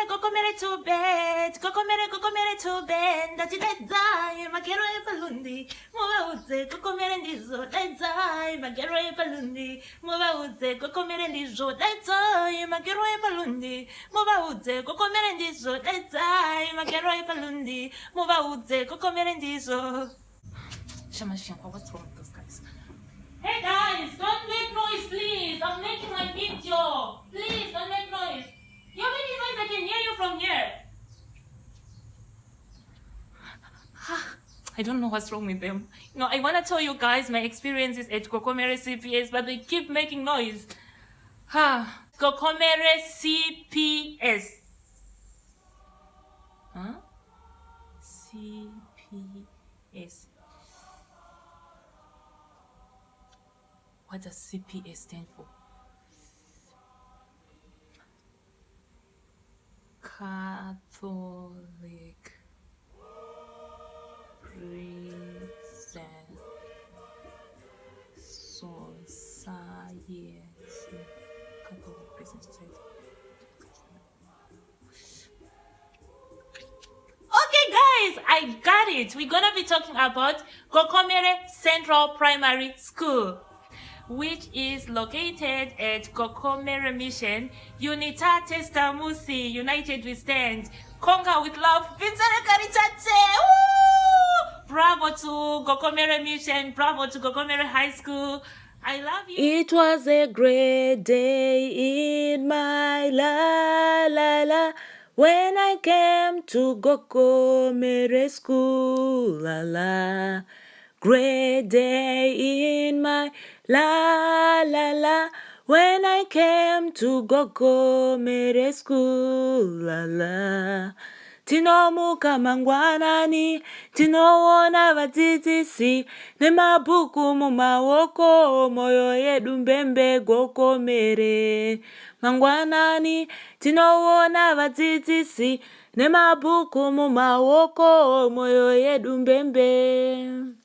Gokomere to bed. Gokomere to bed. That it die, Magero e Palundi. Mova uze, Gokomere ndizo. That die, Magero e Palundi. Mova uze, Gokomere ndizo. That die, Magero e Palundi. Mova uze, Gokomere ndizo. That die, Magero e Palundi. Mova uze, Gokomere ndizo. Shamashinko, what's wrong with those guys? Hey guys, don't make noise, please. I'm making my video. Please, don't make noise. You're making noise. I can hear you from here. I don't know what's wrong with them. I want to tell you guys my experiences at Gokomere CPS, but they keep making noise. Gokomere CPS. Huh? CPS. What does CPS stand for? Catholic Prison Society. Catholic Prison Society. Okay guys, I got it. We're gonna be talking about Gokomere Central Primary School, which is located at Gokomere Mission, Unitate Stamusi, United We Stand, Conquer with Love, Vincere Caritate! Bravo to Gokomere Mission, bravo to Gokomere High School. I love you. It was a great day in my la when I came to Gokomere School, la. Great day in my la when I came to Gokomere School, la. Tinomuka mangwanani, tinoona vadzidzisi, nemabhuku mumaoko, moyo yedu mbembe Gokomere. Mangwanani, tinoona vadzidzisi, nemabhuku mumaoko, moyo yedu mbembe.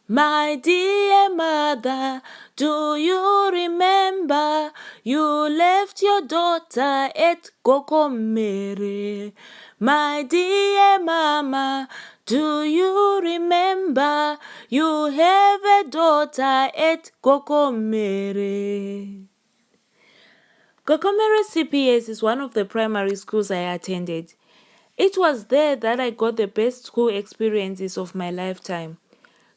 My dear mother, do you remember you left your daughter at Gokomere? My dear mama, do you remember you have a daughter at Gokomere? Gokomere CPS is one of the primary schools I attended. It was there that I got the best school experiences of my lifetime.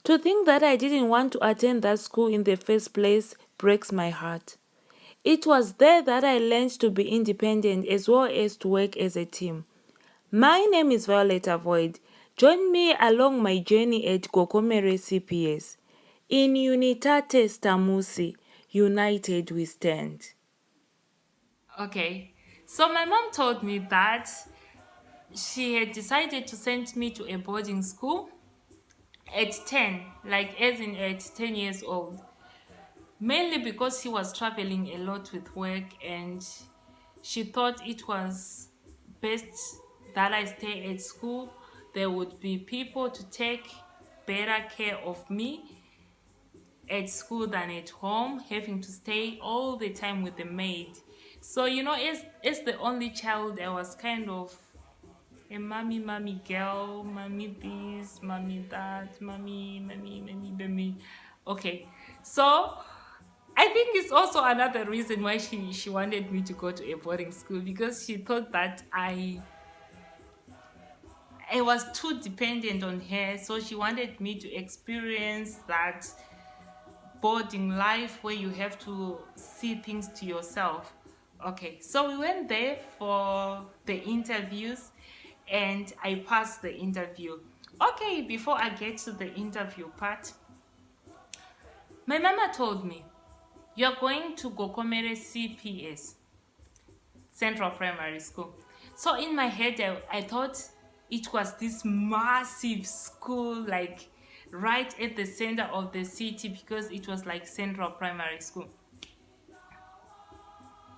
To think that I didn't want to attend that school in the first place breaks my heart. It was there that I learned to be independent as well as to work as a team. My name is Violet Avoid. Join me along my journey at Gokomere CPS. In Unitate Stamusi, United We Stand. Okay, so my mom told me that she had decided to send me to a boarding school at 10, like as in at 10 years old, mainly because she was traveling a lot with work and she thought it was best that I stay at school. There would be people to take better care of me at school than at home, having to stay all the time with the maid. So as the only child, I was kind of a mommy girl, mommy this, mommy that, mommy. Okay, so I think it's also another reason why she wanted me to go to a boarding school, because she thought that I was too dependent on her. So she wanted me to experience that boarding life where you have to see things to yourself. Okay, so we went there for the interviews and I passed the interview. Okay, before I get to the interview part, my mama told me, you're going to Gokomere CPS, Central Primary School. So in my head, I thought it was this massive school, like right at the center of the city, because it was like Central Primary School.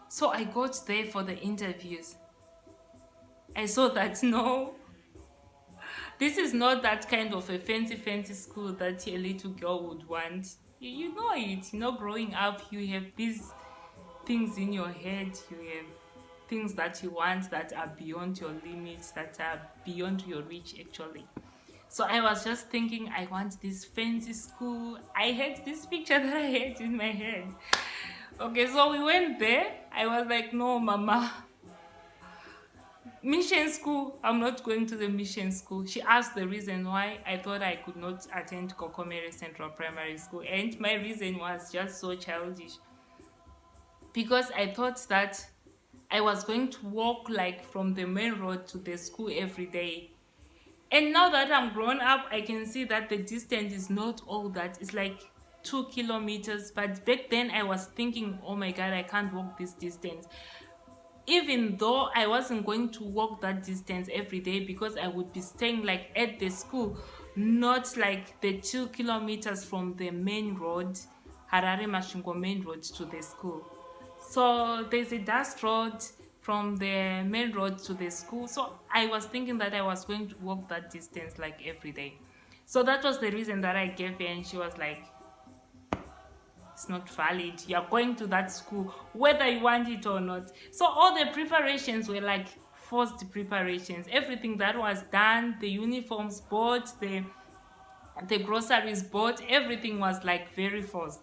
So I got there for the interviews. I saw that no, this is not that kind of a fancy school that a little girl would want. You know it, growing up, you have these things in your head, you have things that you want that are beyond your limits, that are beyond your reach actually. So I was just thinking, I want this fancy school. I had this picture that I had in my head. Okay, so we went there. I was like, no, mama, mission school. I'm not going to the mission school. She asked the reason why. I thought I could not attend Gokomere Central Primary School. And my reason was just so childish. Because I thought that I was going to walk like from the main road to the school every day. And now that I'm grown up, I can see that the distance is not all that. It's like 2 kilometers. But back then I was thinking, oh my god, I can't walk this distance. Even though I wasn't going to walk that distance every day because I would be staying like at the school, not like the 2 kilometers from the main road, Harare Mashingo main road to the school. So there's a dust road from the main road to the school. So I was thinking that I was going to walk that distance like every day. So that was the reason that I gave her, and she was like, it's not valid. You're going to that school whether you want it or not. So all the preparations were like forced preparations. Everything that was done, the uniforms bought, the groceries bought, everything was like very forced.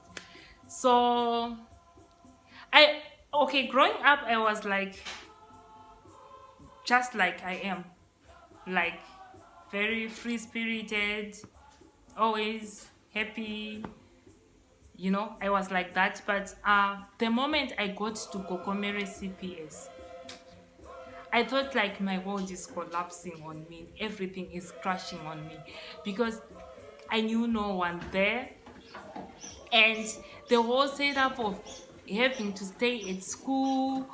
So I okay, growing up I was like just like I am. Like very free spirited, always happy, I was like that. But the moment I got to Gokomere CPS, I thought like my world is collapsing on me, everything is crashing on me, because I knew no one there. And the whole setup of having to stay at school,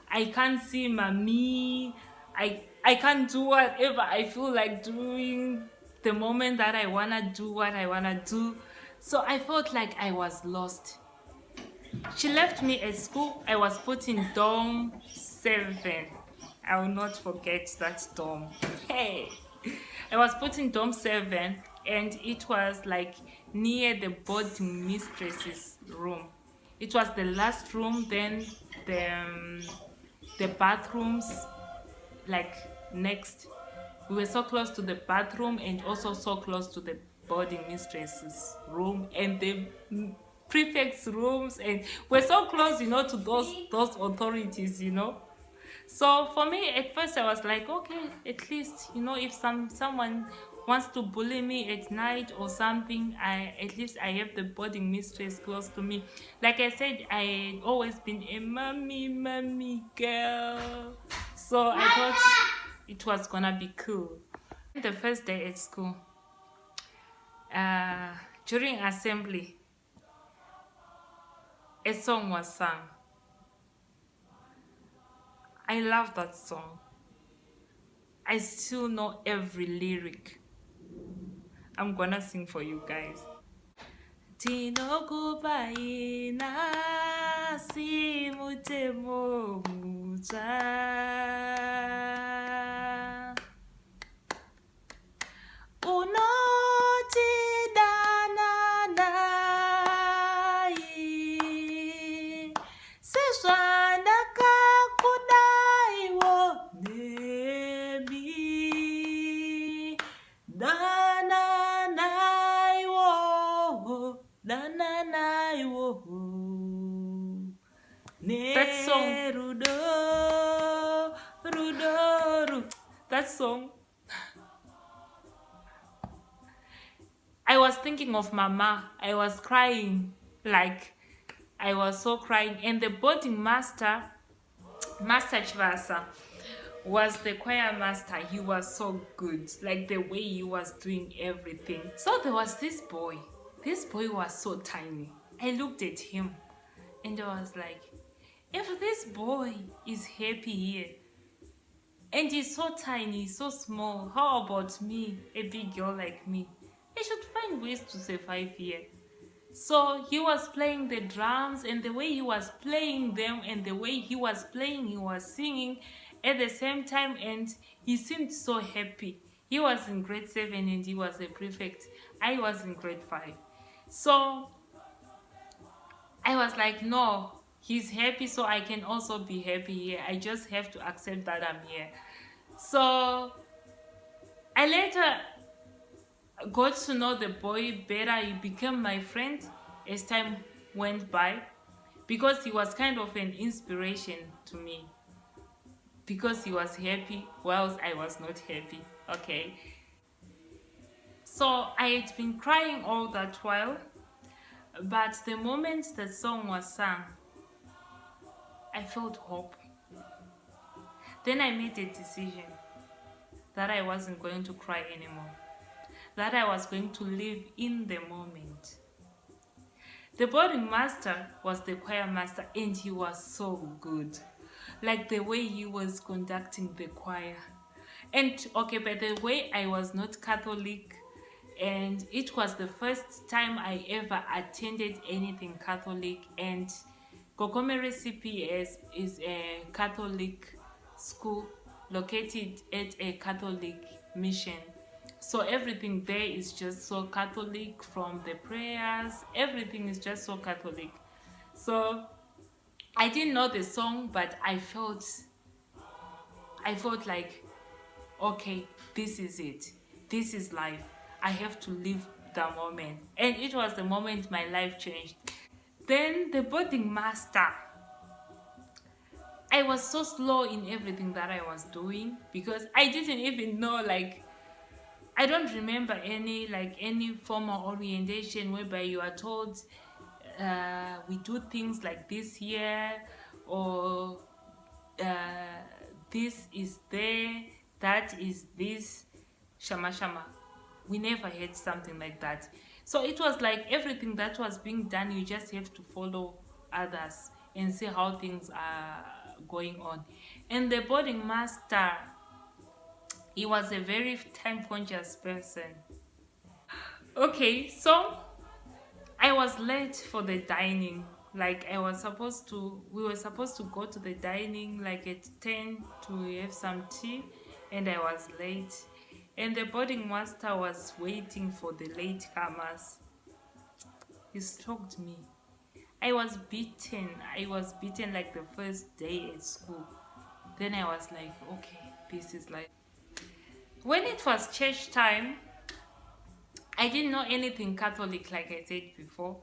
I can't see mommy, I can't do whatever I feel like doing the moment that I wanna do what I wanna do. So I felt like I was lost. She left me at school. I was put in dorm 7. I will not forget that dorm. Hey, I was put in dorm 7, and it was like near the boarding mistress's room. It was the last room, then the bathrooms like next. We were so close to the bathroom and also so close to the boarding mistress's room and the prefect's rooms, and we're so close, to those authorities. So for me, at first I was like, okay, at least, if someone wants to bully me at night or something, at least I have the boarding mistress close to me. Like I said, I always been a mommy girl. So I thought it was gonna be cool. The first day at school, during assembly, a song was sung. I love that song. I still know every lyric. I'm gonna sing for you guys. Tinokubaina simutemo mucha. Unotidana nai seswanda kakudaiwo nebi dana naiwo that song. That song, I was thinking of mama. I was crying, like I was so crying. And the boarding master Chivasa, was the choir master. He was so good, like the way he was doing everything. So there was this boy. This boy was so tiny. I looked at him and I was like, if this boy is happy here and he's so tiny, so small, how about me, a big girl like me? I should find ways to survive here. So he was playing the drums, and the way he was playing them and the way he was playing, he was singing at the same time, and he seemed so happy. He was in grade 7 and he was a prefect. I was in grade 5. So I was like, no, He's happy, so I can also be happy here. I just have to accept that I'm here. So I later got to know the boy better. He became my friend as time went by because he was kind of an inspiration to me because he was happy whilst I was not happy. Okay. So I had been crying all that while, but the moment the song was sung, I felt hope. Then I made a decision that I wasn't going to cry anymore, that I was going to live in the moment. The boarding master was the choir master and he was so good. Like the way he was conducting the choir. And okay, by the way, I was not Catholic and it was the first time I ever attended anything Catholic, and Gokomere CPS is a Catholic school located at a Catholic mission. So everything there is just so Catholic, from the prayers, everything is just so Catholic. So I didn't know the song, but I felt like, okay, this is it. This is life. I have to live the moment. And it was the moment my life changed. Then the boarding master, I was so slow in everything that I was doing because I didn't even know, like, I don't remember any formal orientation whereby you are told we do things like this here, or uh, this is there, that is this, shama shama. We never had something like that. So it was like everything that was being done, you just have to follow others and see how things are going on. And the boarding master, he was a very time conscious person. Okay, so I was late for the dining. Like we were supposed to go to the dining like at 10 to have some tea, and I was late. And the boarding master was waiting for the late comers. He stalked me. I was beaten. I was beaten like the first day at school. Then I was like, okay, this is like. When it was church time, I didn't know anything Catholic, like I said before.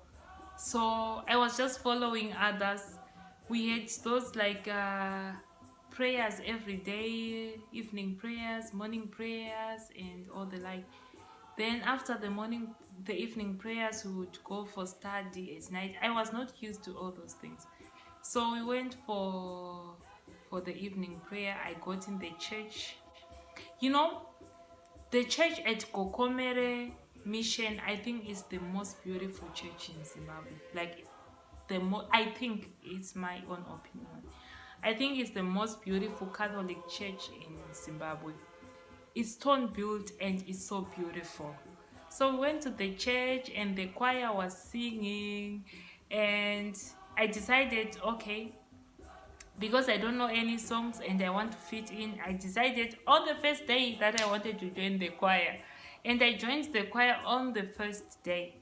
So I was just following others. We had those like prayers every day, evening prayers, morning prayers, and all the like. Then after the evening prayers, we would go for study at night. I was not used to all those things. So we went for the evening prayer. I got in the church. You know, the church at Gokomere Mission, I think, is the most beautiful church in Zimbabwe. Like I think it's my own opinion. I think it's the most beautiful Catholic church in Zimbabwe. It's stone built and it's so beautiful. So we went to the church and the choir was singing, and I decided, okay, because I don't know any songs and I want to fit in, I decided on the first day that I wanted to join the choir. And I joined the choir on the first day.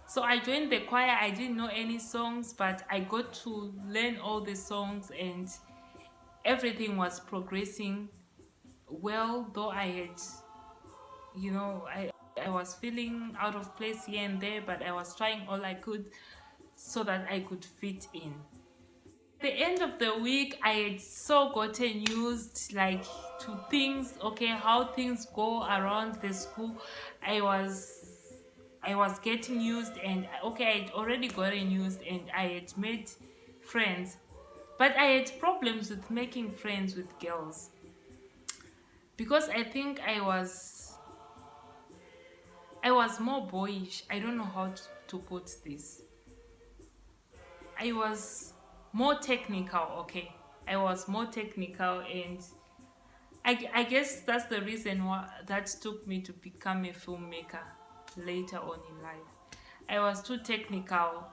So I joined the choir, I didn't know any songs, but I got to learn all the songs and everything was progressing well, though I had, I was feeling out of place here and there, but I was trying all I could so that I could fit in. The end of the week, I had so gotten used, like, to things, okay, how things go around the school. I was getting used, and okay, I had already gotten used and I had made friends, but I had problems with making friends with girls because I think I was more boyish. I don't know how to put this. I was more technical, okay. I was more technical, and I guess that's the reason why that took me to become a filmmaker later on in life. I was too technical.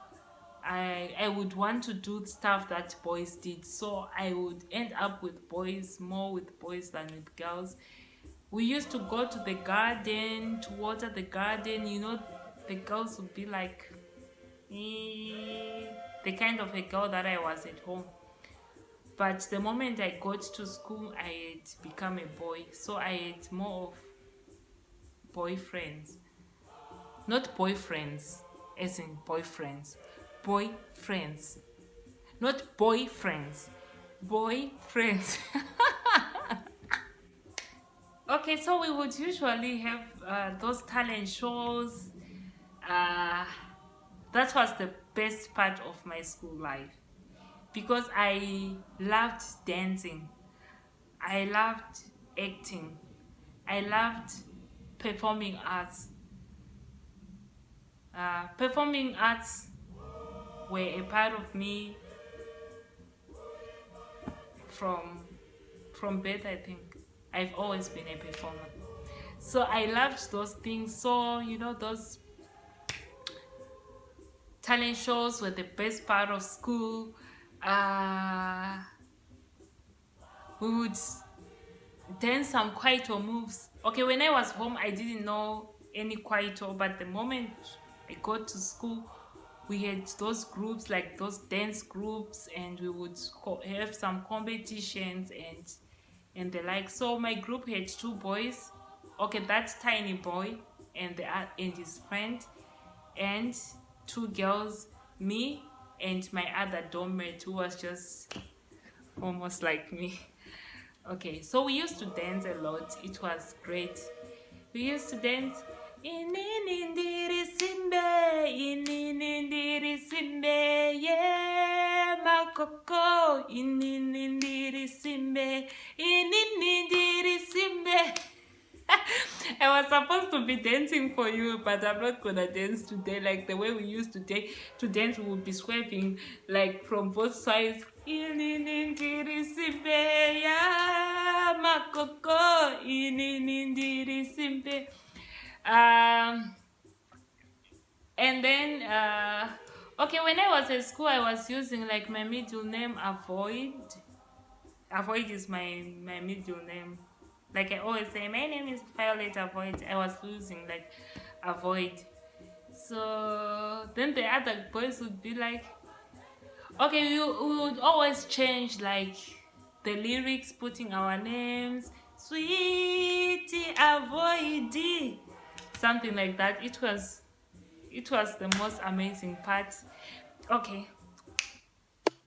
I would want to do stuff that boys did, so I would end up with boys, more with boys than with girls. We used to go to the garden to water the garden. The girls would be like, "Eh." the kind of a girl that I was at home. But the moment I got to school, I had become a boy. So I had more of boyfriends. Not boyfriends, as in boyfriends. Boyfriends. Not boyfriends. Boyfriends. Okay, so we would usually have those talent shows. Uh, that was the best part of my school life because I loved dancing. I loved acting. I loved performing arts. Performing arts were a part of me from birth. I think I've always been a performer, so I loved those things. So those talent shows were the best part of school. Uh, we would dance some kwaito moves. Okay, when I was home, I didn't know any kwaito, but the moment I got to school, we had those groups, like those dance groups, and we would have some competitions and the like. So my group had two boys. Okay, that tiny boy and his friend, and two girls, me and my other dorm mate who was just almost like me. Okay, so we used to dance a lot. It was great. We used to dance. Ininindiri simbe, ininindiri simbe, yeah, my Coco. Ininindiri simbe, ininindiri simbe. I was supposed to be dancing for you, but I'm not gonna dance today. Like the way we used to dance, we would be swerving like from both sides. Ininindiri simbe, yeah, my Coco. Ininindiri simbe. Um, and then, okay, when I was at school, I was using like my middle name, Avoid. Avoid is my middle name. Like I always say, my name is Violet Avoid. I was using like Avoid. So then the other boys would be like, okay, we would always change like the lyrics, putting our names, Sweetie Avoid, something like that. It was the most amazing part. Okay,